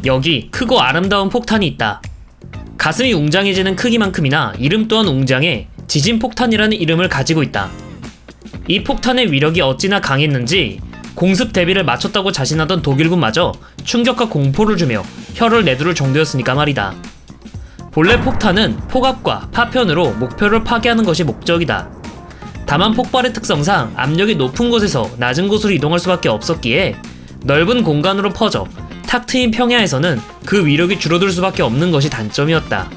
여기 크고 아름다운 폭탄이 있다. 가슴이 웅장해지는 크기만큼이나 이름 또한 웅장해 지진폭탄이라는 이름을 가지고 있다. 이 폭탄의 위력이 어찌나 강했는지 공습 대비를 마쳤다고 자신하던 독일군마저 충격과 공포를 주며 혀를 내두를 정도였으니까 말이다. 본래 폭탄은 폭압과 파편으로 목표를 파괴하는 것이 목적이다. 다만 폭발의 특성상 압력이 높은 곳에서 낮은 곳으로 이동할 수밖에 없었기에 넓은 공간으로 퍼져 탁 트인 평야에서는 그 위력이 줄어들 수밖에 없는 것이 단점이었다.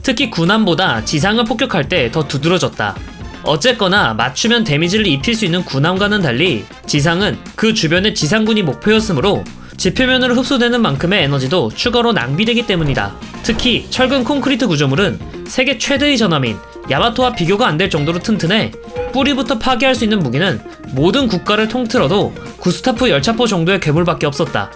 특히 군함보다 지상을 폭격할 때 더 두드러졌다. 어쨌거나 맞추면 데미지를 입힐 수 있는 군함과는 달리 지상은 그 주변의 지상군이 목표였으므로 지표면으로 흡수되는 만큼의 에너지도 추가로 낭비되기 때문이다. 특히 철근 콘크리트 구조물은 세계 최대의 전함인 야마토와 비교가 안 될 정도로 튼튼해 뿌리부터 파괴할 수 있는 무기는 모든 국가를 통틀어도 구스타프 열차포 정도의 괴물밖에 없었다.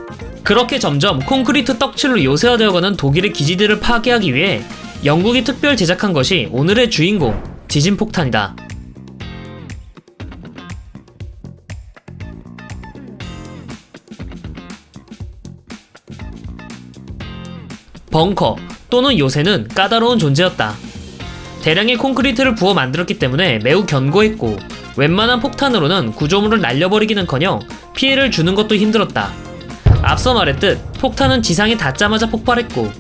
그렇게 점점 콘크리트 떡칠로 요새화되어가는 독일의 기지들을 파괴하기 위해 영국이 특별 제작한 것이 오늘의 주인공 지진폭탄이다. 벙커 또는 요새는 까다로운 존재였다. 대량의 콘크리트를 부어 만들었기 때문에 매우 견고했고 웬만한 폭탄으로는 구조물을 날려버리기는커녕 피해를 주는 것도 힘들었다. 앞서 말했듯 폭탄은 지상에 닿자마자 폭발했고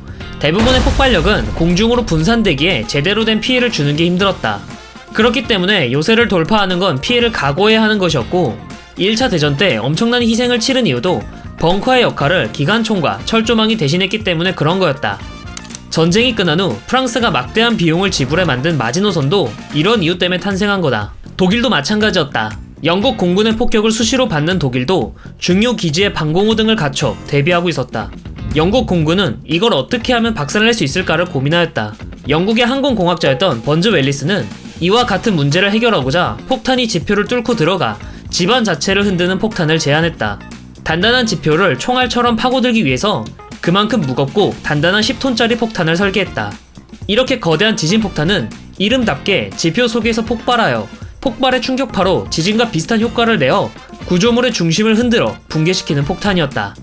대부분의 폭발력은 공중으로 분산되기에 제대로 된 피해를 주는 게 힘들었다. 그렇기 때문에 요새를 돌파하는 건 피해를 각오해야 하는 것이었고 1차 대전 때 엄청난 희생을 치른 이유도 벙커의 역할을 기관총과 철조망이 대신했기 때문에 그런 거였다. 전쟁이 끝난 후 프랑스가 막대한 비용을 지불해 만든 마지노선도 이런 이유 때문에 탄생한 거다. 독일도 마찬가지였다. 영국 공군의 폭격을 수시로 받는 독일도 중요 기지에 방공호 등을 갖춰 대비하고 있었다. 영국 공군은 이걸 어떻게 하면 박살낼 수 있을까를 고민하였다. 영국의 항공공학자였던 번즈 웰리스는 이와 같은 문제를 해결하고자 폭탄이 지표를 뚫고 들어가 집안 자체를 흔드는 폭탄을 제안했다. 단단한 지표를 총알처럼 파고들기 위해서 그만큼 무겁고 단단한 10톤짜리 폭탄을 설계했다. 이렇게 거대한 지진폭탄은 이름답게 지표 속에서 폭발하여 폭발의 충격파로 지진과 비슷한 효과를 내어 구조물의 중심을 흔들어 붕괴시키는 폭탄이었다.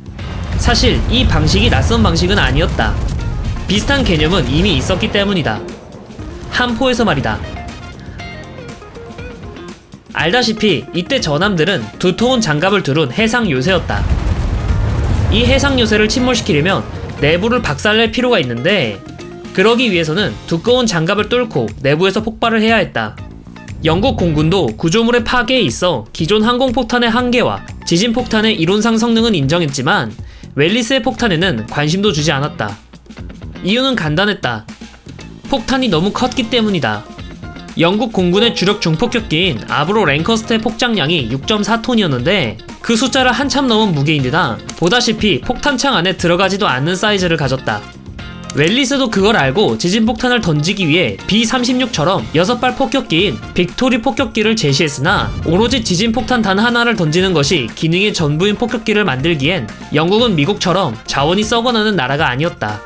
사실 이 방식이 낯선 방식은 아니었다. 비슷한 개념은 이미 있었기 때문이다. 함포에서 말이다. 알다시피 이때 전함들은 두터운 장갑을 두른 해상 요새였다. 이 해상 요새를 침몰시키려면 내부를 박살낼 필요가 있는데 그러기 위해서는 두꺼운 장갑을 뚫고 내부에서 폭발을 해야 했다. 영국 공군도 구조물의 파괴에 있어 기존 항공폭탄의 한계와 지진폭탄의 이론상 성능은 인정했지만 웰리스의 폭탄에는 관심도 주지 않았다. 이유는 간단했다. 폭탄이 너무 컸기 때문이다. 영국 공군의 주력 중폭격기인 아브로 랭커스터의 폭장량이 6.4톤이었는데 그 숫자를 한참 넘은 무게인데다 보다시피 폭탄창 안에 들어가지도 않는 사이즈를 가졌다. 웰리스도 그걸 알고 지진폭탄을 던지기 위해 B-36처럼 6발 폭격기인 빅토리 폭격기를 제시했으나 오로지 지진폭탄 단 하나를 던지는 것이 기능의 전부인 폭격기를 만들기엔 영국은 미국처럼 자원이 썩어나는 나라가 아니었다.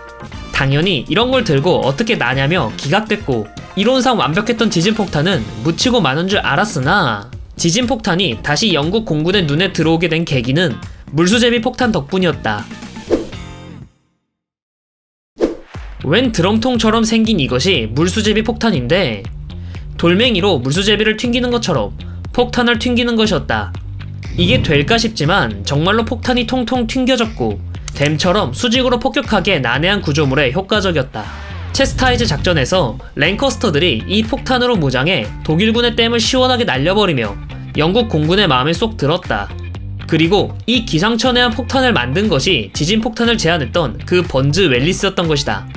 당연히 이런 걸 들고 어떻게 나냐며 기각됐고 이론상 완벽했던 지진폭탄은 묻히고 마는 줄 알았으나 지진폭탄이 다시 영국 공군의 눈에 들어오게 된 계기는 물수제비 폭탄 덕분이었다. 웬 드럼통처럼 생긴 이것이 물수제비 폭탄인데 돌멩이로 물수제비를 튕기는 것처럼 폭탄을 튕기는 것이었다. 이게 될까 싶지만 정말로 폭탄이 통통 튕겨졌고 댐처럼 수직으로 폭격하기에 난해한 구조물에 효과적이었다. 체스타이즈 작전에서 랭커스터들이 이 폭탄으로 무장해 독일군의 댐을 시원하게 날려버리며 영국 공군의 마음에 쏙 들었다. 그리고 이 기상천외한 폭탄을 만든 것이 지진폭탄을 제안했던 그 번즈 웰리스였던 것이다.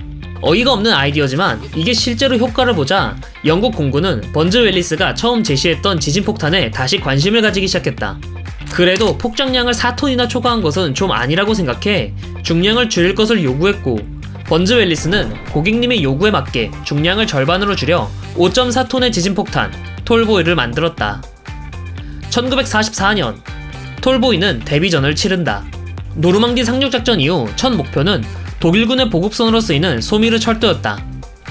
어이가 없는 아이디어지만 이게 실제로 효과를 보자 영국 공군은 번즈 웰리스가 처음 제시했던 지진폭탄에 다시 관심을 가지기 시작했다. 그래도 폭장량을 4톤이나 초과한 것은 좀 아니라고 생각해 중량을 줄일 것을 요구했고 번즈 웰리스는 고객님의 요구에 맞게 중량을 절반으로 줄여 5.4톤의 지진폭탄 톨보이를 만들었다. 1944년 톨보이는 데뷔전을 치른다. 노르망디 상륙작전 이후 첫 목표는 독일군의 보급선으로 쓰이는 소미르 철도였다.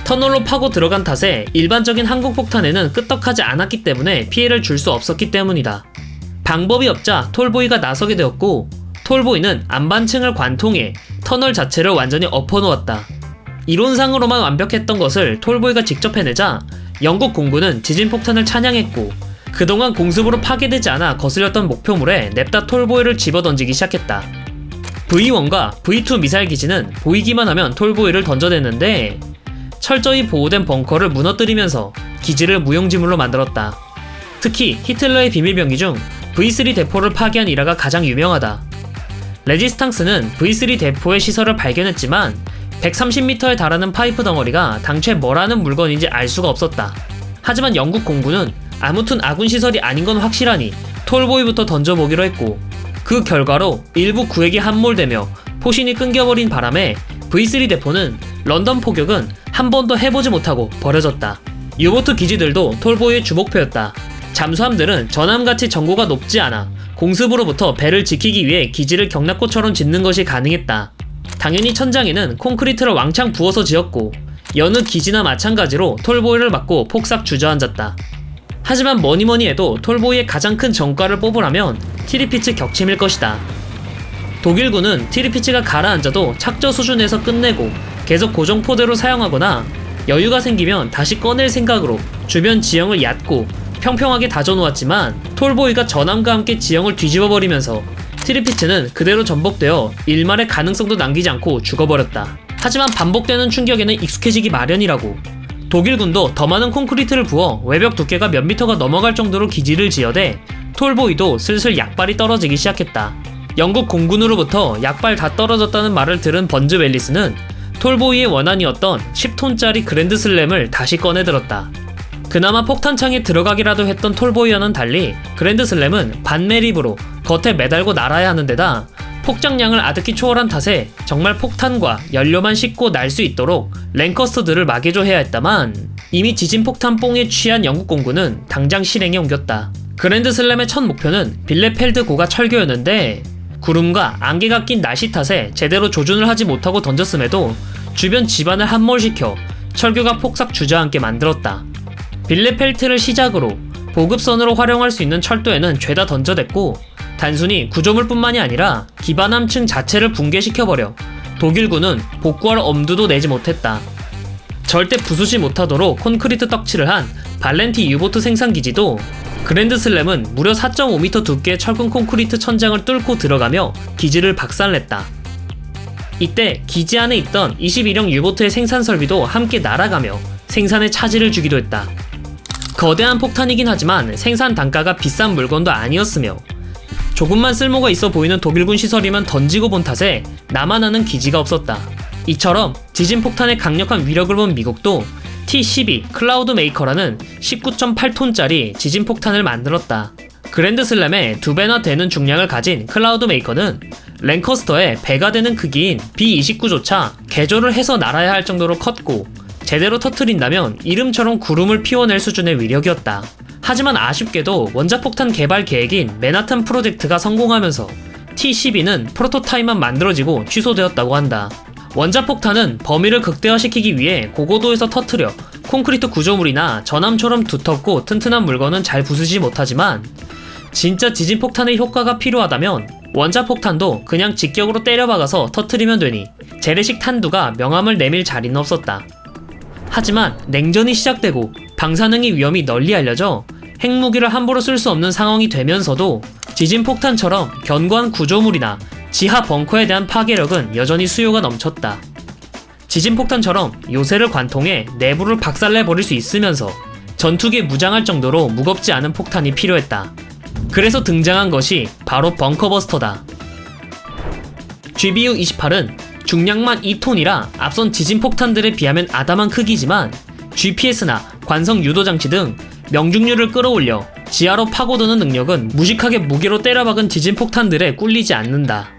터널로 파고 들어간 탓에 일반적인 항공폭탄에는 끄떡하지 않았기 때문에 피해를 줄 수 없었기 때문이다. 방법이 없자 톨보이가 나서게 되었고 톨보이는 안반층을 관통해 터널 자체를 완전히 엎어놓았다. 이론상으로만 완벽했던 것을 톨보이가 직접 해내자 영국 공군은 지진폭탄을 찬양했고, 그동안 공습으로 파괴되지 않아 거슬렸던 목표물에 냅다 톨보이를 집어던지기 시작했다. V1과 V2 미사일 기지는 보이기만 하면 톨보이를 던져댔는데 철저히 보호된 벙커를 무너뜨리면서 기지를 무용지물로 만들었다. 특히 히틀러의 비밀병기 중 V3 대포를 파괴한 일화가 가장 유명하다. 레지스탕스는 V3 대포의 시설을 발견했지만 130m에 달하는 파이프 덩어리가 당최 뭐라는 물건인지 알 수가 없었다. 하지만 영국 공군은 아무튼 아군 시설이 아닌 건 확실하니 톨보이부터 던져보기로 했고, 그 결과로 일부 구획이 함몰되며 포신이 끊겨버린 바람에 V3 대포는 런던 포격은 한 번도 해보지 못하고 버려졌다. 유보트 기지들도 톨보이의 주목표였다. 잠수함들은 전함같이 전고가 높지 않아 공습으로부터 배를 지키기 위해 기지를 경락고처럼 짓는 것이 가능했다. 당연히 천장에는 콘크리트를 왕창 부어서 지었고, 여느 기지나 마찬가지로 톨보이를 막고 폭삭 주저앉았다. 하지만 뭐니뭐니 해도 톨보이의 가장 큰 전과를 뽑으라면 티리피츠 격침일 것이다. 독일군은 티리피츠가 가라앉아도 착저 수준에서 끝내고 계속 고정포대로 사용하거나 여유가 생기면 다시 꺼낼 생각으로 주변 지형을 얕고 평평하게 다져놓았지만, 톨보이가 전함과 함께 지형을 뒤집어버리면서 티리피츠는 그대로 전복되어 일말의 가능성도 남기지 않고 죽어버렸다. 하지만 반복되는 충격에는 익숙해지기 마련이라고. 독일군도 더 많은 콘크리트를 부어 외벽 두께가 몇 미터가 넘어갈 정도로 기지를 지어대 톨보이도 슬슬 약발이 떨어지기 시작했다. 영국 공군으로부터 약발 다 떨어졌다는 말을 들은 번즈 웰리스는 톨보이의 원한이었던 10톤짜리 그랜드슬램을 다시 꺼내들었다. 그나마 폭탄창에 들어가기라도 했던 톨보이와는 달리 그랜드슬램은 반매립으로 겉에 매달고 날아야 하는 데다 폭장량을 아득히 초월한 탓에 정말 폭탄과 연료만 싣고 날 수 있도록 랭커스터들을 마개조해야 했다만, 이미 지진폭탄 뽕에 취한 영국 공군은 당장 실행에 옮겼다. 그랜드슬램의 첫 목표는 빌레펠드 고가 철교였는데 구름과 안개가 낀 날씨 탓에 제대로 조준을 하지 못하고 던졌음에도 주변 지반을 함몰시켜 철교가 폭삭 주저앉게 만들었다. 빌레펠트를 시작으로 보급선으로 활용할 수 있는 철도에는 죄다 던져댔고, 단순히 구조물뿐만이 아니라 기반함층 자체를 붕괴시켜버려 독일군은 복구할 엄두도 내지 못했다. 절대 부수지 못하도록 콘크리트 떡칠을 한 발렌티 유보트 생산기지도 그랜드슬램은 무려 4.5m 두께의 철근 콘크리트 천장을 뚫고 들어가며 기지를 박살냈다. 이때 기지 안에 있던 21형 유보트의 생산 설비도 함께 날아가며 생산에 차질을 주기도 했다. 거대한 폭탄이긴 하지만 생산 단가가 비싼 물건도 아니었으며 조금만 쓸모가 있어 보이는 독일군 시설이면 던지고 본 탓에 나만 아는 기지가 없었다. 이처럼 지진폭탄의 강력한 위력을 본 미국도 T-12 클라우드 메이커라는 19.8톤짜리 지진폭탄을 만들었다. 그랜드슬램의 2배나 되는 중량을 가진 클라우드 메이커는 랭커스터에 배가 되는 크기인 B-29조차 개조를 해서 날아야 할 정도로 컸고, 제대로 터트린다면 이름처럼 구름을 피워낼 수준의 위력이었다. 하지만 아쉽게도 원자폭탄 개발 계획인 맨하탄 프로젝트가 성공하면서 T-12는 프로토타입만 만들어지고 취소되었다고 한다. 원자폭탄은 범위를 극대화시키기 위해 고고도에서 터트려 콘크리트 구조물이나 전함처럼 두텁고 튼튼한 물건은 잘 부수지 못하지만, 진짜 지진폭탄의 효과가 필요하다면 원자폭탄도 그냥 직격으로 때려박아서 터트리면 되니 재래식 탄두가 명함을 내밀 자리는 없었다. 하지만 냉전이 시작되고 방사능의 위험이 널리 알려져 핵무기를 함부로 쓸 수 없는 상황이 되면서도 지진폭탄처럼 견고한 구조물이나 지하 벙커에 대한 파괴력은 여전히 수요가 넘쳤다. 지진폭탄처럼 요새를 관통해 내부를 박살내버릴 수 있으면서 전투기에 무장할 정도로 무겁지 않은 폭탄이 필요했다. 그래서 등장한 것이 바로 벙커버스터다. GBU-28은 중량만 2톤이라 앞선 지진폭탄들에 비하면 아담한 크기지만 GPS나 관성 유도장치 등 명중률을 끌어올려 지하로 파고드는 능력은 무식하게 무게로 때려박은 지진폭탄들에 꿀리지 않는다.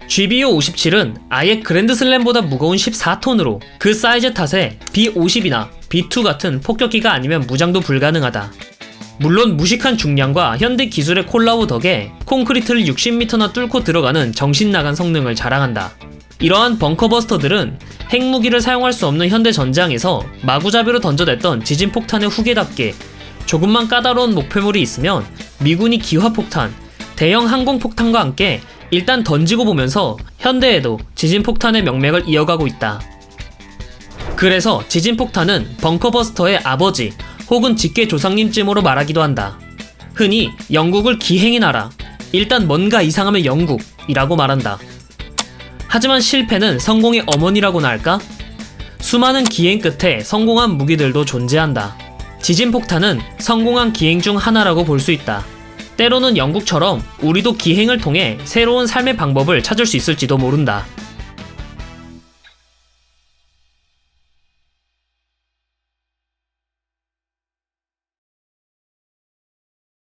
GBU-57은 아예 그랜드슬램보다 무거운 14톤으로 그 사이즈 탓에 B-50이나 B-2 같은 폭격기가 아니면 무장도 불가능하다. 물론 무식한 중량과 현대 기술의 콜라보 덕에 콘크리트를 60m나 뚫고 들어가는 정신나간 성능을 자랑한다. 이러한 벙커버스터들은 핵무기를 사용할 수 없는 현대 전장에서 마구잡이로 던져댔던 지진폭탄의 후계답게 조금만 까다로운 목표물이 있으면 미군이 기화폭탄, 대형 항공폭탄과 함께 일단 던지고 보면서 현대에도 지진폭탄의 명맥을 이어가고 있다. 그래서 지진폭탄은 벙커버스터의 아버지 혹은 직계조상님쯤으로 말하기도 한다. 흔히 영국을 기행의 나라, 일단 뭔가 이상하면 영국이라고 말한다. 하지만 실패는 성공의 어머니라고나 할까? 수많은 기행 끝에 성공한 무기들도 존재한다. 지진폭탄은 성공한 기행 중 하나라고 볼 수 있다. 때로는 영국처럼 우리도 기행을 통해 새로운 삶의 방법을 찾을 수 있을지도 모른다.